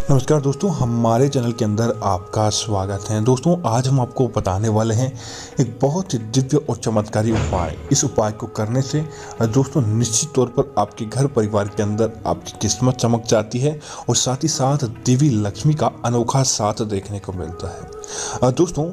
नमस्कार दोस्तों, हमारे चैनल के अंदर आपका स्वागत है। दोस्तों, आज हम आपको बताने वाले हैं एक बहुत ही दिव्य और चमत्कारी उपाय। इस उपाय को करने से दोस्तों निश्चित तौर पर आपके घर परिवार के अंदर आपकी किस्मत चमक जाती है और साथ ही साथ देवी लक्ष्मी का अनोखा साथ देखने को मिलता है। दोस्तों,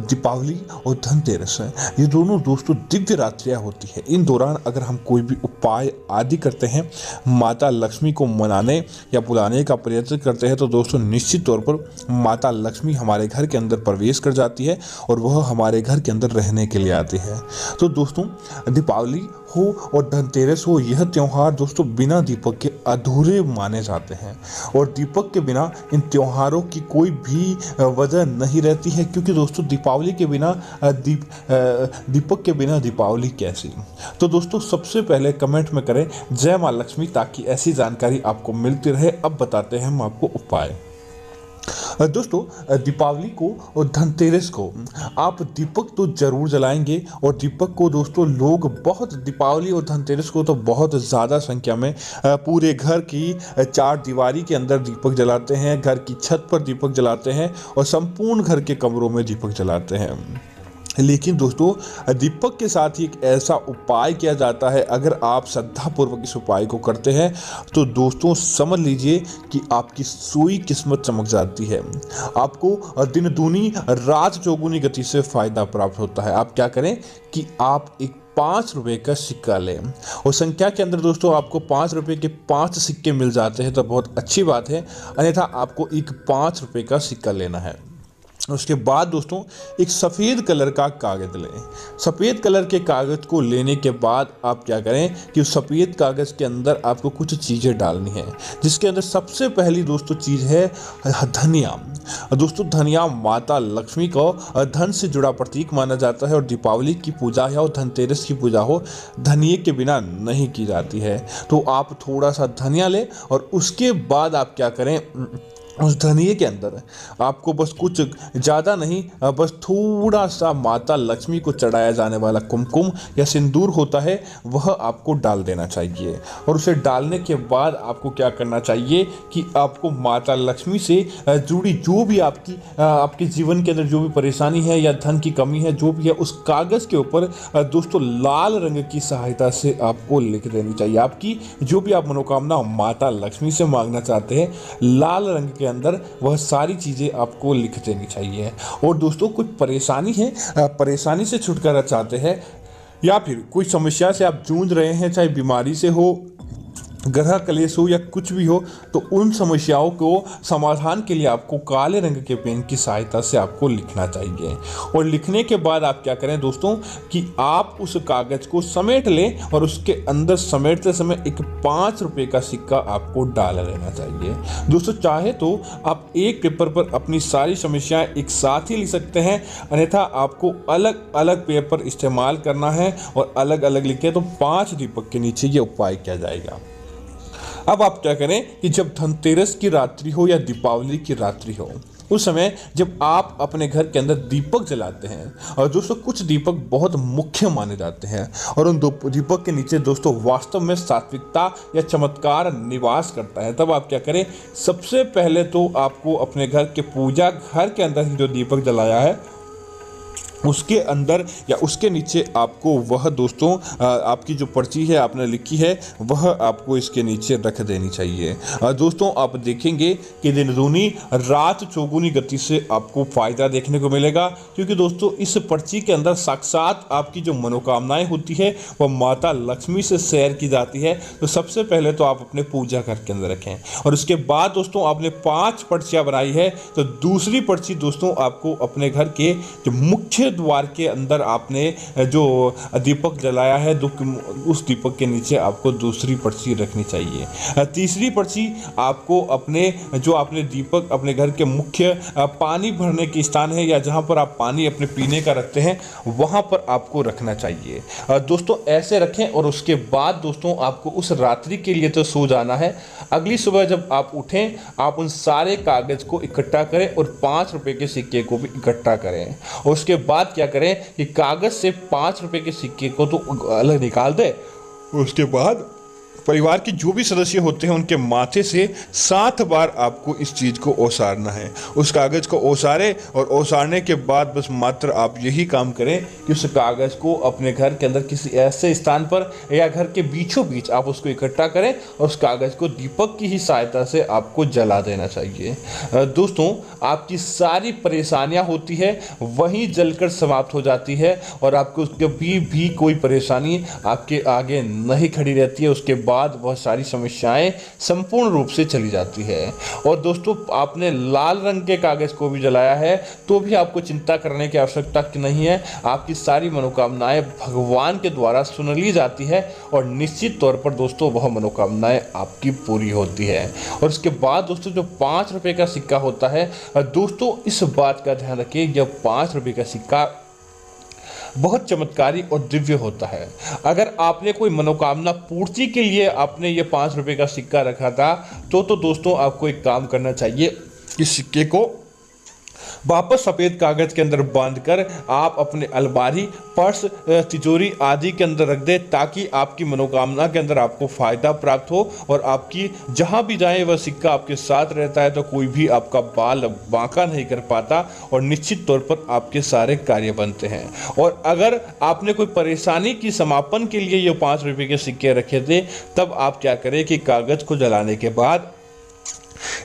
दीपावली और धनतेरस ये दोनों दोस्तों दिव्य रात्रियाँ होती है। इन दौरान अगर हम कोई भी उपाय आदि करते हैं, माता लक्ष्मी को मनाने या बुलाने का प्रयत्न करते हैं, तो दोस्तों निश्चित तौर पर माता लक्ष्मी हमारे घर के अंदर प्रवेश कर जाती है और वह हमारे घर के अंदर रहने के लिए आती है। तो दोस्तों, दीपावली हो और धनतेरस हो, यह त्यौहार दोस्तों बिना दीपक के अधूरे माने जाते हैं और दीपक के बिना इन त्योहारों की कोई भी वजह नहीं रहती है, क्योंकि दोस्तों दीपावली के बिना दीपक के बिना दीपावली कैसी। तो दोस्तों, सबसे पहले कमेंट में करें जय माँ लक्ष्मी, ताकि ऐसी जानकारी आपको मिलती रहे। अब बताते हैं हम आपको उपाय। दोस्तों, दीपावली को और धनतेरस को आप दीपक तो जरूर जलाएंगे और दीपक को दोस्तों लोग बहुत, दीपावली और धनतेरस को तो बहुत ज़्यादा संख्या में पूरे घर की चार दीवारी के अंदर दीपक जलाते हैं, घर की छत पर दीपक जलाते हैं और संपूर्ण घर के कमरों में दीपक जलाते हैं। लेकिन दोस्तों, दीपक के साथ ही एक ऐसा उपाय किया जाता है। अगर आप श्रद्धापूर्वक इस उपाय को करते हैं तो दोस्तों समझ लीजिए कि आपकी सोई किस्मत चमक जाती है। आपको दिन दूनी रात चौगुनी गति से फायदा प्राप्त होता है। आप क्या करें कि आप एक 5 रुपये का सिक्का लें और संख्या के अंदर दोस्तों आपको 5 रुपये के 5 सिक्के मिल जाते हैं तो बहुत अच्छी बात है, अन्यथा आपको एक 5 रुपये का सिक्का लेना है। उसके बाद दोस्तों एक सफ़ेद कलर का कागज़ लें। सफ़ेद कलर के कागज़ को लेने के बाद आप क्या करें कि उस सफ़ेद कागज़ के अंदर आपको कुछ चीज़ें डालनी है, जिसके अंदर सबसे पहली दोस्तों चीज़ है धनिया। दोस्तों, धनिया माता लक्ष्मी को धन से जुड़ा प्रतीक माना जाता है और दीपावली की पूजा है और धनतेरस की पूजा हो, धनिये के बिना नहीं की जाती है। तो आप थोड़ा सा धनिया लें और उसके बाद आप क्या करें, उस धनिये के अंदर आपको बस कुछ ज़्यादा नहीं, बस थोड़ा सा माता लक्ष्मी को चढ़ाया जाने वाला कुमकुम या सिंदूर होता है, वह आपको डाल देना चाहिए। और उसे डालने के बाद आपको क्या करना चाहिए कि आपको माता लक्ष्मी से जुड़ी जो भी आपके जीवन के अंदर जो भी परेशानी है या धन की कमी है, जो भी है, उस कागज़ के ऊपर दोस्तों लाल रंग की सहायता से आपको लिख देनी चाहिए। आपकी जो भी आप मनोकामना माता लक्ष्मी से मांगना चाहते हैं, लाल रंग के अंदर वह सारी चीज़ें आपको लिख देनी चाहिए। और दोस्तों, कुछ परेशानी है, परेशानी से छुटकारा चाहते हैं या फिर कोई समस्या से आप जूझ रहे हैं, चाहे बीमारी से हो, ग्रह क्लेश हो या कुछ भी हो, तो उन समस्याओं को समाधान के लिए आपको काले रंग के पेन की सहायता से आपको लिखना चाहिए। और लिखने के बाद आप क्या करें दोस्तों कि आप उस कागज़ को समेट लें और उसके अंदर समेटते समय एक 5 रुपये का सिक्का आपको डाल लेना चाहिए। दोस्तों, चाहे तो आप एक पेपर पर अपनी सारी समस्याएं एक साथ ही लिख सकते हैं, अन्यथा आपको अलग अलग पेपर इस्तेमाल करना है और अलग अलग लिखें तो 5 दीपक के नीचे ये उपाय किया जाएगा। अब आप क्या करें कि जब धनतेरस की रात्रि हो या दीपावली की रात्रि हो, उस समय जब आप अपने घर के अंदर दीपक जलाते हैं, और दोस्तों कुछ दीपक बहुत मुख्य माने जाते हैं और उन दीपक के नीचे दोस्तों वास्तव में सात्विकता या चमत्कार निवास करता है, तब आप क्या करें, सबसे पहले तो आपको अपने घर के पूजा घर के अंदर जो दीपक जलाया है उसके अंदर या उसके नीचे आपको वह दोस्तों आपकी जो पर्ची है आपने लिखी है वह आपको इसके नीचे रख देनी चाहिए। दोस्तों, आप देखेंगे कि दिन दूनी रात चौगुनी गति से आपको फ़ायदा देखने को मिलेगा, क्योंकि दोस्तों इस पर्ची के अंदर साक्षात आपकी जो मनोकामनाएं होती है वह माता लक्ष्मी से शेयर की जाती है। तो सबसे पहले तो आप अपने पूजा घर के अंदर रखें और उसके बाद दोस्तों आपने 5 पर्चियाँ बनाई है, तो दूसरी पर्ची दोस्तों आपको अपने घर के जो मुख्य द्वार के अंदर आपने जो दीपक जलाया है, उस दीपक के नीचे आपको दूसरी पर्ची रखनी चाहिए। तीसरी पर्ची आपको अपने जो आपने दीपक अपने घर के मुख्य पानी भरने के स्थान है या जहां पर आप पानी अपने पीने का रखते हैं वहां पर आपको रखना चाहिए। दोस्तों ऐसे रखें और उसके बाद दोस्तों आपको उस रात्रि के लिए तो सो जाना है। अगली सुबह जब आप उठें, आप उन सारे कागज़ को इकट्ठा करें और 5 रुपये के सिक्के को भी इकट्ठा करें और उसके बाद क्या करें कि कागज से 5 रुपए के सिक्के को तो अलग निकाल दे। उसके बाद परिवार के जो भी सदस्य होते हैं उनके माथे से 7 बार आपको इस चीज़ को ओसारना है। उस कागज़ को ओसारे और ओसारने के बाद बस मात्र आप यही काम करें कि उस कागज़ को अपने घर के अंदर किसी ऐसे स्थान पर या घर के बीचों बीच आप उसको इकट्ठा करें और उस कागज़ को दीपक की ही सहायता से आपको जला देना चाहिए। दोस्तों, आपकी सारी परेशानियां होती है वहीं जलकर समाप्त हो जाती है और आपको कभी भी कोई परेशानी आपके आगे नहीं खड़ी रहती है। उसके बाद वह सारी समस्याएं संपूर्ण रूप से चली जाती है। और दोस्तों, आपने लाल रंग के कागज को भी जलाया है तो भी आपको चिंता करने की आवश्यकता नहीं है। आपकी सारी मनोकामनाएं भगवान के द्वारा सुन ली जाती है और निश्चित तौर पर दोस्तों वह मनोकामनाएं आपकी पूरी होती है। और उसके बाद दोस्तों, जो 5 रुपए का सिक्का होता है, दोस्तों इस बात का ध्यान रखिए, जब 5 रुपए का सिक्का बहुत चमत्कारी और दिव्य होता है। अगर आपने कोई मनोकामना पूर्ति के लिए आपने ये 5 रुपए का सिक्का रखा था तो दोस्तों आपको एक काम करना चाहिए, इस सिक्के को वापस सफ़ेद कागज़ के अंदर बांधकर आप अपने अलमारी, पर्स, तिजोरी आदि के अंदर रख दें ताकि आपकी मनोकामना के अंदर आपको फ़ायदा प्राप्त हो और आपकी जहां भी जाए वह सिक्का आपके साथ रहता है तो कोई भी आपका बाल बांका नहीं कर पाता और निश्चित तौर पर आपके सारे कार्य बनते हैं। और अगर आपने कोई परेशानी की समापन के लिए ये 5 रुपये के सिक्के रखे थे, तब आप क्या करें कि कागज़ को जलाने के बाद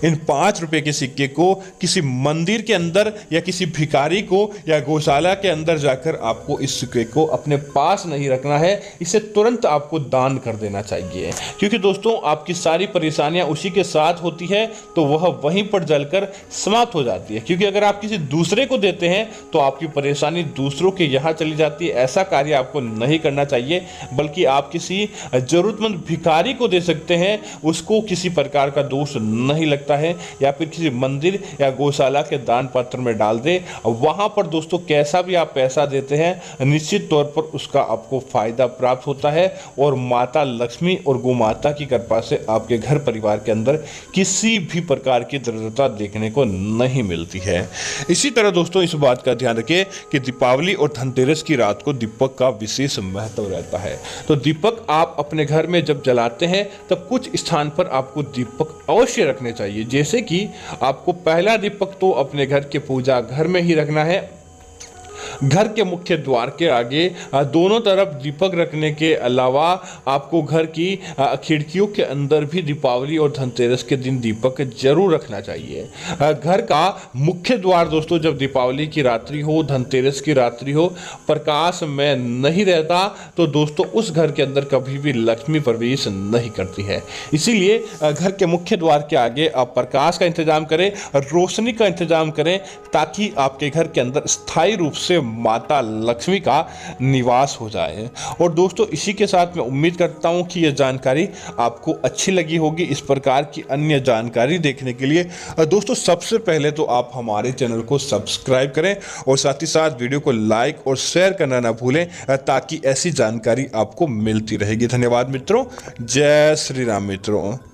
इन 5 रुपए के सिक्के को किसी मंदिर के अंदर या किसी भिखारी को या गौशाला के अंदर जाकर आपको इस सिक्के को अपने पास नहीं रखना है, इसे तुरंत आपको दान कर देना चाहिए। क्योंकि दोस्तों आपकी सारी परेशानियां उसी के साथ होती है तो वह वहीं पर जलकर समाप्त हो जाती है। क्योंकि अगर आप किसी दूसरे को देते हैं तो आपकी परेशानी दूसरों के यहाँ चली जाती है। ऐसा कार्य आपको नहीं करना चाहिए, बल्कि आप किसी जरूरतमंद भिखारी को दे सकते हैं, उसको किसी प्रकार का दोष नहीं लगता है, या फिर किसी मंदिर या गौशाला के दान पात्र में डाल दे। वहां पर दोस्तों कैसा भी आप पैसा देते हैं निश्चित तौर पर उसका आपको फायदा प्राप्त होता है और माता लक्ष्मी और गोमाता की कृपा से आपके घर परिवार के अंदर किसी भी प्रकार की दरिद्रता देखने को नहीं मिलती है। इसी तरह दोस्तों इस बात का ध्यान रखें कि दीपावली और धनतेरस की रात को दीपक का विशेष महत्व रहता है। तो दीपक आप अपने घर में जब जलाते हैं तब कुछ स्थान पर आपको दीपक अवश्य रखने चाहिए। जैसे कि आपको पहला दीपक तो अपने घर के पूजा घर में ही रखना है। घर के मुख्य द्वार के आगे दोनों तरफ दीपक रखने के अलावा आपको घर की खिड़कियों के अंदर भी दीपावली और धनतेरस के दिन दीपक जरूर रखना चाहिए। घर का मुख्य द्वार दोस्तों जब दीपावली की रात्रि हो, धनतेरस की रात्रि हो, प्रकाश में नहीं रहता तो दोस्तों उस घर के अंदर कभी भी लक्ष्मी प्रवेश नहीं करती है। इसीलिए घर के मुख्य द्वार के आगे आप प्रकाश का इंतजाम करें, रोशनी का इंतजाम करें, ताकि आपके घर के अंदर स्थायी रूप से माता लक्ष्मी का निवास हो जाए। और दोस्तों इसी के साथ मैं उम्मीद करता हूं कि यह जानकारी आपको अच्छी लगी होगी। इस प्रकार की अन्य जानकारी देखने के लिए दोस्तों सबसे पहले तो आप हमारे चैनल को सब्सक्राइब करें और साथ ही साथ वीडियो को लाइक और शेयर करना ना भूलें ताकि ऐसी जानकारी आपको मिलती रहेगी। धन्यवाद मित्रों। जय श्री राम मित्रों।